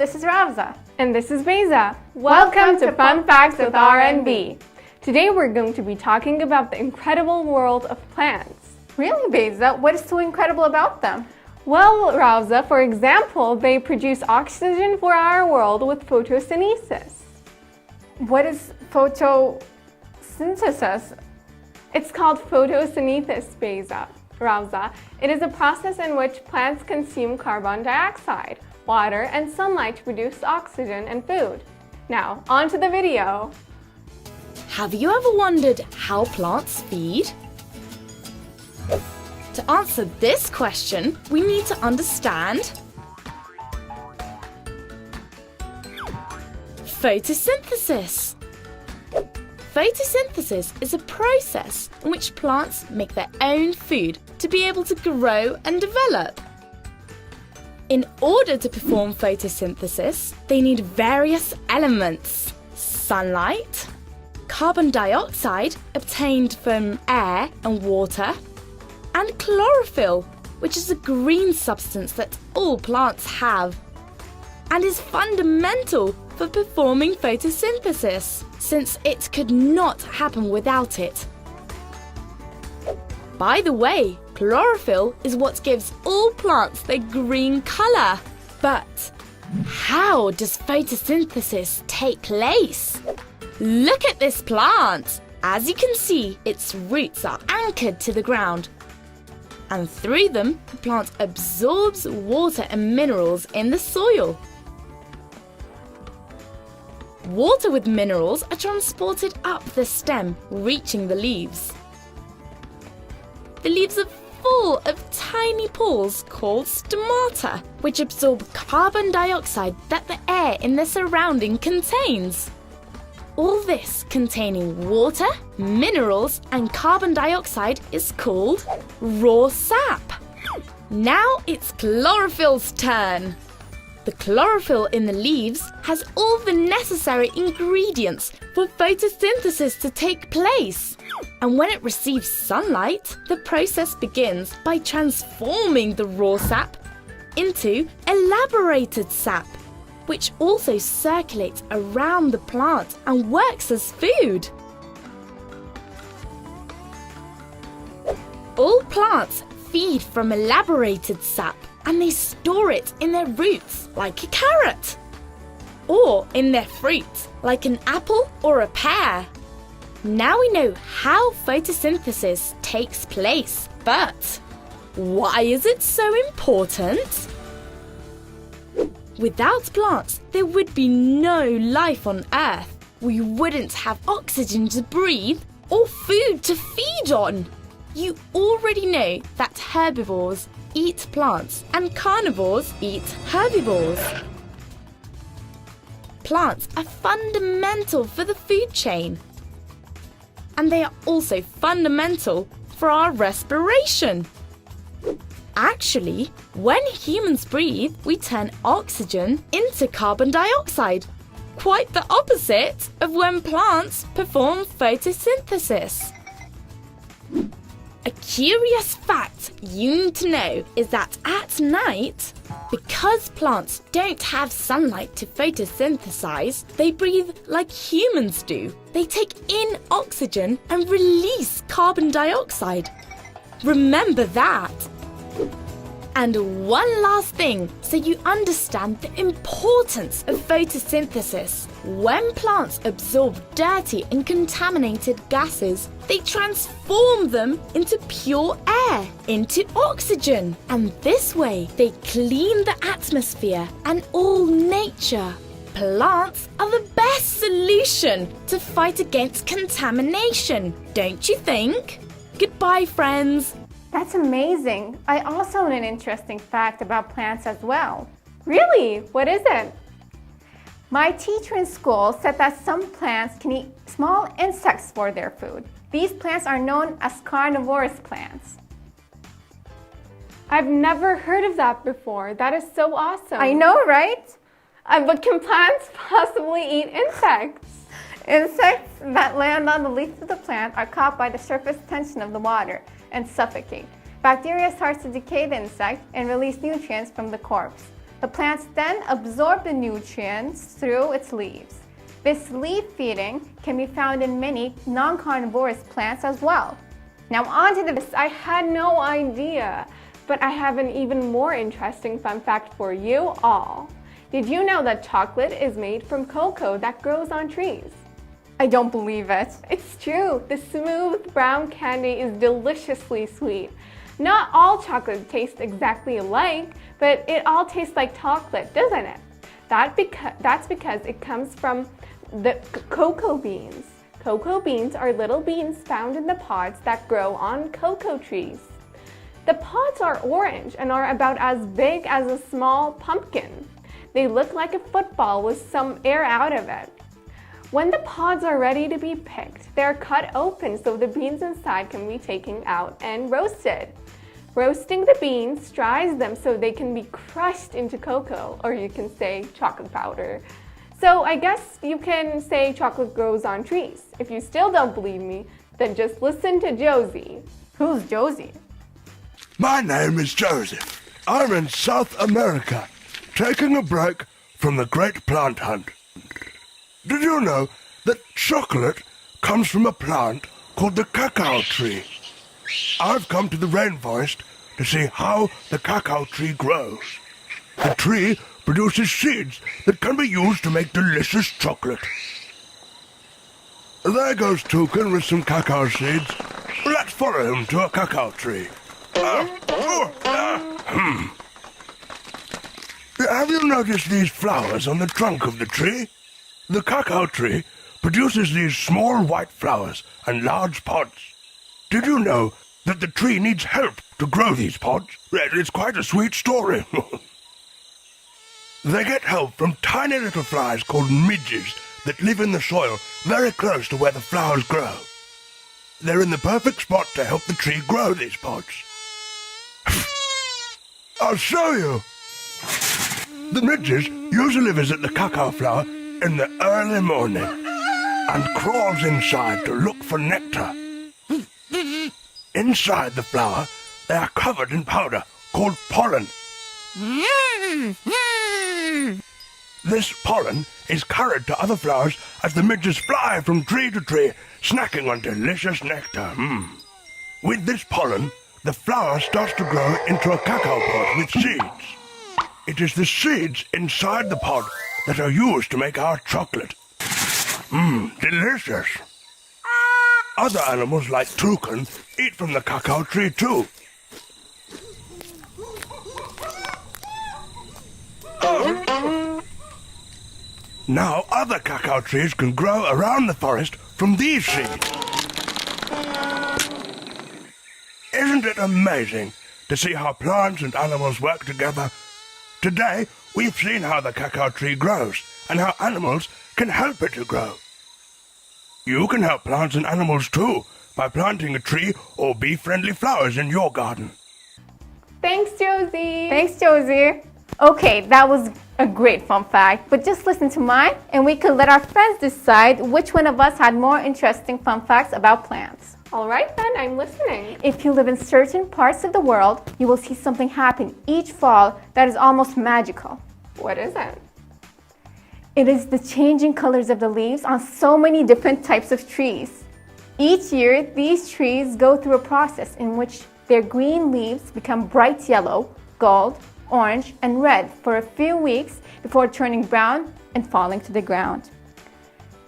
this is Ravza. And this is Beza. Welcome to Fun Facts with RNB. Today we're going to be talking about the incredible world of plants. Really, Beza? What is so incredible about them? Well, Ravza, for example, they produce oxygen for our world with photosynthesis. What is photosynthesis? It's called photosynthesis, Ravza. It is a process in which plants consume carbon dioxide, water, and sunlight to produce oxygen and food. Now, on to the video. Have you ever wondered how plants feed? To answer this question, we need to understand photosynthesis. Photosynthesis is a process in which plants make their own food to be able to grow and develop. In order to perform photosynthesis, they need various elements: sunlight, carbon dioxide obtained from air and water, and chlorophyll, which is a green substance that all plants have and is fundamental for performing photosynthesis, since it could not happen without it. By the way, chlorophyll is what gives all plants their green colour. But how does photosynthesis take place? Look at this plant! As you can see, its roots are anchored to the ground, and through them, the plant absorbs water and minerals in the soil. Water with minerals are transported up the stem, reaching the leaves. The leaves are full of tiny pores called stomata, which absorb carbon dioxide that the air in their surrounding contains. All this containing water, minerals, and carbon dioxide is called raw sap. Now it's chlorophyll's turn. The chlorophyll in the leaves has all the necessary ingredients for photosynthesis to take place. And when it receives sunlight, the process begins by transforming the raw sap into elaborated sap, which also circulates around the plant and works as food. All plants feed from elaborated sap, and they store it in their roots like a carrot, or in their fruit like an apple or a pear. Now we know how photosynthesis takes place, but why is it so important? Without plants, there would be no life on Earth. We wouldn't have oxygen to breathe or food to feed on. You already know that herbivores eat plants and carnivores eat herbivores. Plants are fundamental for the food chain, and they are also fundamental for our respiration. Actually, when humans breathe, we turn oxygen into carbon dioxide, quite the opposite of when plants perform photosynthesis. A curious fact you need to know is that at night, because plants don't have sunlight to photosynthesize, they breathe like humans do. They take in oxygen and release carbon dioxide. Remember that. And one last thing, so you understand the importance of photosynthesis. When plants absorb dirty and contaminated gases, they transform them into pure air, into oxygen. And this way, they clean the atmosphere and all nature. Plants are the best solution to fight against contamination, don't you think? Goodbye, friends. That's amazing. I also know an interesting fact about plants as well. Really? What is it? My teacher in school said that some plants can eat small insects for their food. These plants are known as carnivorous plants. I've never heard of that before. That is so awesome. I know, right? But can plants possibly eat insects? Insects that land on the leaves of the plant are caught by the surface tension of the water and suffocate. Bacteria starts to decay the insect and release nutrients from the corpse. The plants then absorb the nutrients through its leaves. This leaf feeding can be found in many non-carnivorous plants as well. Now on to the... I had no idea, but I have an even more interesting fun fact for you all. Did you know that chocolate is made from cocoa that grows on trees? I don't believe it. It's true. The smooth brown candy is deliciously sweet. Not all chocolate tastes exactly alike, but it all tastes like chocolate, doesn't it? That's because it comes from the cocoa beans. Cocoa beans are little beans found in the pods that grow on cocoa trees. The pods are orange and are about as big as a small pumpkin. They look like a football with some air out of it. When the pods are ready to be picked, they're cut open so the beans inside can be taken out and roasted. Roasting the beans dries them so they can be crushed into cocoa, or you can say chocolate powder. So I guess you can say chocolate grows on trees. If you still don't believe me, then just listen to Josie. Who's Josie? My name is Joseph. I'm in South America, taking a break from the great plant hunt. Did you know that chocolate comes from a plant called the cacao tree? I've come to the rainforest to see how the cacao tree grows. The tree produces seeds that can be used to make delicious chocolate. There goes Toucan with some cacao seeds. Let's follow him to a cacao tree. Have you noticed these flowers on the trunk of the tree? The cacao tree produces these small white flowers and large pods. Did you know that the tree needs help to grow these pods? It's quite a sweet story. They get help from tiny little flies called midges that live in the soil very close to where the flowers grow. They're in the perfect spot to help the tree grow these pods. I'll show you. The midges usually visit the cacao flower in the early morning and crawls inside to look for nectar. Inside the flower, they are covered in powder called pollen. This pollen is carried to other flowers as the midges fly from tree to tree, snacking on delicious nectar. With this pollen, the flower starts to grow into a cacao pod with seeds. It is the seeds inside the pod that are used to make our chocolate. Delicious. Other animals like toucan eat from the cacao tree too. Now other cacao trees can grow around the forest from these seeds. Isn't it amazing to see how plants and animals work together? Today, we've seen how the cacao tree grows and how animals can help it to grow. You can help plants and animals too by planting a tree or bee-friendly flowers in your garden. Thanks, Josie. Thanks, Josie. Okay, that was a great fun fact, but just listen to mine and we could let our friends decide which one of us had more interesting fun facts about plants. All right then, I'm listening. If you live in certain parts of the world, you will see something happen each fall that is almost magical. What is it? It is the changing colors of the leaves on so many different types of trees. Each year, these trees go through a process in which their green leaves become bright yellow, gold, orange, and red for a few weeks before turning brown and falling to the ground.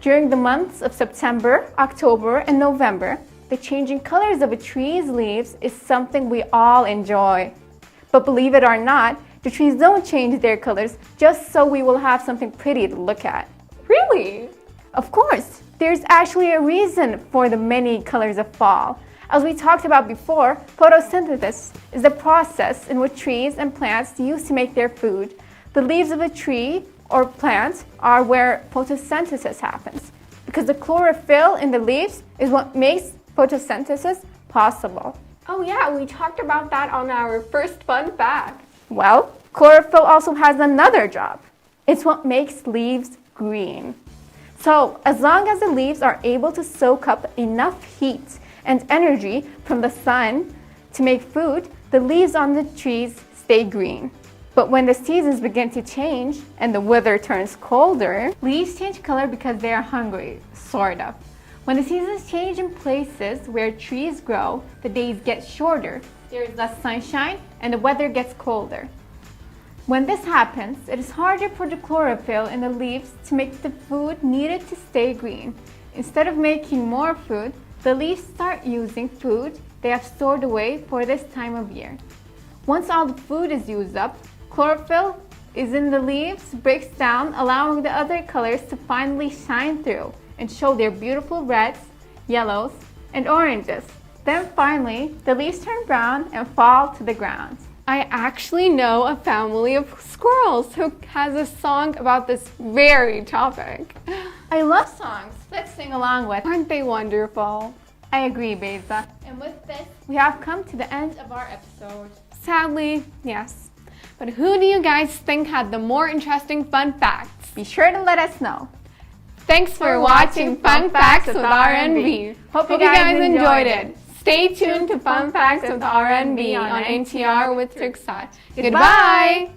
During the months of September, October, and November, the changing colors of a tree's leaves is something we all enjoy. But believe it or not, the trees don't change their colors just so we will have something pretty to look at. Really? Of course, there's actually a reason for the many colors of fall. As we talked about before, photosynthesis is the process in which trees and plants use to make their food. The leaves of a tree or plant are where photosynthesis happens, because the chlorophyll in the leaves is what makes photosynthesis possible. Oh yeah, we talked about that on our first fun fact. Well, chlorophyll also has another job. It's what makes leaves green. So, as long as the leaves are able to soak up enough heat and energy from the sun to make food, the leaves on the trees stay green. But when the seasons begin to change and the weather turns colder, leaves change color because they are hungry, sort of. When the seasons change in places where trees grow, the days get shorter, there is less sunshine, and the weather gets colder. When this happens, it is harder for the chlorophyll in the leaves to make the food needed to stay green. Instead of making more food, the leaves start using food they have stored away for this time of year. Once all the food is used up, chlorophyll is in the leaves breaks down, allowing the other colors to finally shine through and show their beautiful reds, yellows, and oranges. Then finally, the leaves turn brown and fall to the ground. I actually know a family of squirrels who has a song about this very topic. I love songs. Let's sing along with. Aren't they wonderful? I agree, Beza. And with this, we have come to the end of our episode. Sadly, yes. But who do you guys think had the more interesting fun facts? Be sure to let us know. Thanks for watching Fun Facts with RNB. Hope you guys enjoyed it. Stay tuned to Fun Facts with RNB on NTR with Turksat. Goodbye!